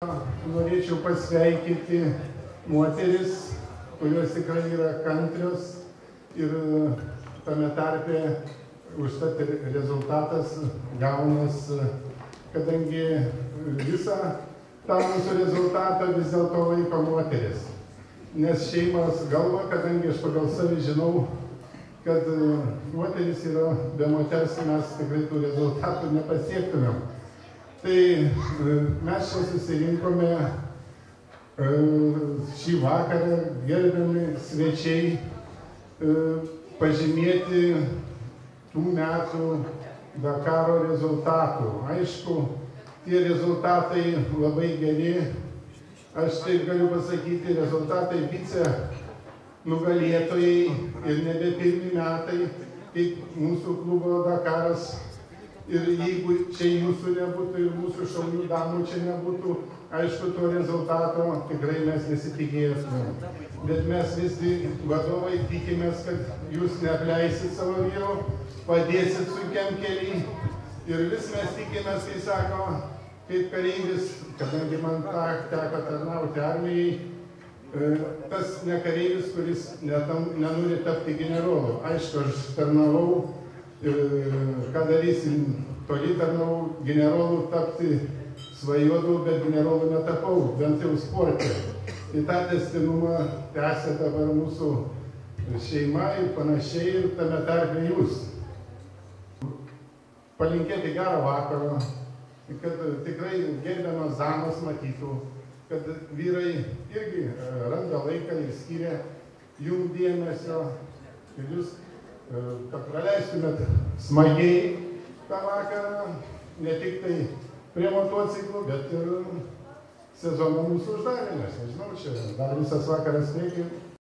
Norėčiau pasveikinti moteris, kurios tikrai yra kantrios ir tame tarpe užtat rezultatas gaunas, kadangi visą tą mūsų rezultatą vis dėlto laiko moteris. Nes šeimos galva, kadangi aš pagal savį žinau, kad moteris yra be moters, mes tikrai tų rezultatų nepasiektumėm. Tai mes čia susirinkome šį vakarą, gerbiami svečiai, pažymėti tų metų Dakaro rezultatų. Aišku, tie rezultatai labai geri. Aš taip galiu pasakyti, rezultatai vice nugalėtojai ir nebe pirmi metai, kaip mūsų klubo Dakaras. Ir jeigu čia jūsų nebūtų ir mūsų šaunių damų čia nebūtų, aišku, to rezultato tikrai mes nesitikėsime. Bet mes visi vadovai tikimės, kad jūs neapleisit savo vyrų, padėsit sunkiam keliui. Ir vis mes tikimės, kai sako, kaip kareivis, kadangi man teko tarnauti armijai, tas ne kareivis, kuris nenori tapti generolu. Aišku, aš tarnavau. Ką darysim, toli tarnau, generolų tapti svajodų, bet generolų netapau, bent jau sporte. Tai tą testinumą tęsia dabar mūsų šeima ir panašiai, ir tame tarpe jūs. Palinkėti gerą vakarą, kad tikrai gerbiamas damas matytų, kad vyrai irgi randa laiką ir skiria jum dėmesio ir jūs kad praleistumėt smagiai tą vakarą, ne tik tai prie motociklų, bet ir sezoną mūsų uždarė, nes nežinau, čia dar visas vakaras reikia.